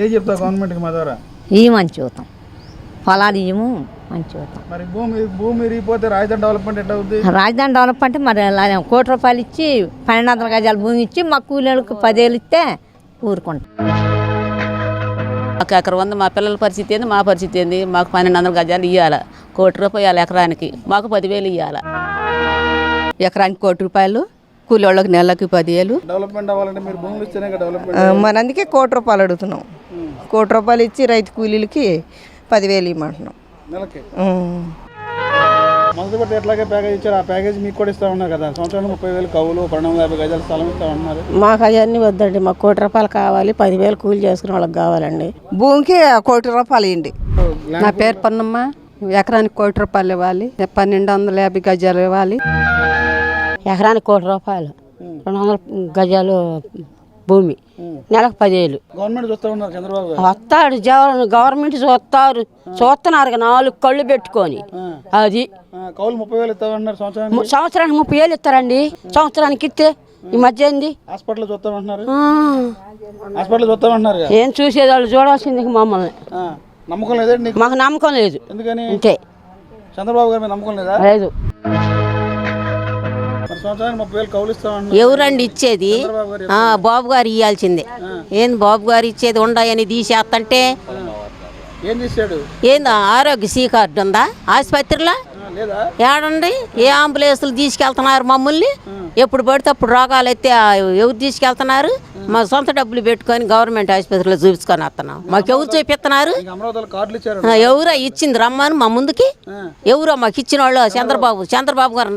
ఏ చెప్తా గవర్నమెంట్కి మా ద్వారా ఈ మంచి చూద్దాం పొలాలు ఇవ్వము మంచి చూద్దాం. మరి భూమి విరిగిపోతే రాజధాని డెవలప్మెంట్ ఎట్లా అవుతుంది? రాజధాని డెవలప్మెంట్ మరి ₹1,00,00,000 ఇచ్చి 1200 గజాల భూమి ఇచ్చి మా కూలీలకు 10,000 ఇస్తే ఊరుకుంటాం. మాకు ఎకరం ఉంది, మా పిల్లల పరిస్థితి ఏంది, మా పరిస్థితి ఏంది? మాకు 1200 గజాలు ఇవ్వాలి, ₹1,00,00,000 ఎకరానికి, మాకు 10,000 ఇవ్వాలి. ఎకరానికి ₹1,00,00,000, కూలి వాళ్ళకి నెలకి 10,000. డెవలప్మెంట్ అవ్వాలంటే మీరు భూములు ఇస్తేనే డెవలప్మెంట్. మరి అందుకే ₹1,00,00,000 అడుగుతున్నాం. ₹1,00,00,000 ఇచ్చి రైతు కూలీలకి 10,000 ఇవ్వమంటున్నాం నెలకి. మొదటి బట్టి ఎట్లాగే ప్యాకేజ్ ఇచ్చారు, ఆ ప్యాకేజ్ మీకు కూడా ఇస్తా ఉన్నారు కదా. సంవత్సరానికి 30,000 కవులు, 1250 గజాల స్థలం ఇస్తా ఉన్నారు. మాకు అవన్నీ వద్దండి, మాకు ₹1,00,00,000 కావాలి, 10,000 కూలి చేసుకునే వాళ్ళకి కావాలండి. భూమికి ₹1,00,00,000 ఇవ్వండి. నా పేరు పన్నమ్మ. ఎకరానికి ₹1,00,00,000 ఇవ్వాలి, 1,250 గజాలు ఇవ్వాలి. ఎకరానికి ₹1,00,00,000, 200 గజాలు భూమి, నెలకు 10,000. గవర్నమెంట్ చూస్తూ ఉన్నారు చంద్రబాబు గారు. వస్తాడు గవర్నమెంట్ చూస్తున్నారు 4 కళ్ళు పెట్టుకొని. అది కవులు 30,000 ఇస్తామన్నారు సంవత్సరానికి. సంవత్సరానికి 30,000 ఇస్తారండి. సంవత్సరానికి ఇస్తే ఈ మధ్య ఏంది హాస్పిటల్ చూస్తామంటున్నారు. హాస్పిటల్ చూస్తామంటున్నారు. ఏం చూసేది వాళ్ళు చూడాల్సింది మమ్మల్ని. నమ్మకం లేదండి నీకు? మాకు నమ్మకం లేదు. ఎందుకని? అంతే. చంద్రబాబు గారి మీద నమ్మకం లేదా? లేదు. సంవత్సరానికి 30,000 కవులు ఇస్తామన్నారు. ఎవరండి ఇచ్చేది? బాబు గారు ఇవ్వాల్సిందే. ఏంది బాబు గారు ఇచ్చేది? ఉండాయని తీసేస్తంటే ఏం తీసాడు? ఏంది ఆరోగ్యశ్రీ కార్డు ఉందా ఆసుపత్రిలో? లేదా? ఏడండి ఏ అంబులెన్స్లు తీసుకెళ్తున్నారు మమ్మల్ని? ఎప్పుడు పడితే అప్పుడు రోగాలు అయితే ఎవరు తీసుకెళ్తున్నారు? మా సొంత డబ్బులు పెట్టుకొని గవర్నమెంట్ ఆసుపత్రిలో చూపించుకొని వస్తున్నాం. మాకు ఎవరు చూపిస్తున్నారు? అమరావతిలో కార్డులు ఇచ్చారు. ఎవరో ఇచ్చింది రమ్మను మా ముందుకి. ఎవరో మాకు ఇచ్చిన వాళ్ళు చంద్రబాబు గారు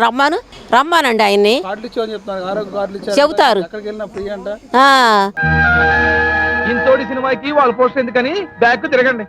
రమ్మానండి ఆయన్ని కార్డులు ఇచ్చామని చెప్తున్నారు. ఆరోగ్య కార్డులు ఇచ్చారు చెబుతారు. ఎక్కడికి వెళ్ళినా ఫ్రీ అంట. ఇంతోడి సినిమాకి వాళ్ళ పోస్ట్ ఎందుకని బ్యాక్ తిరగండి.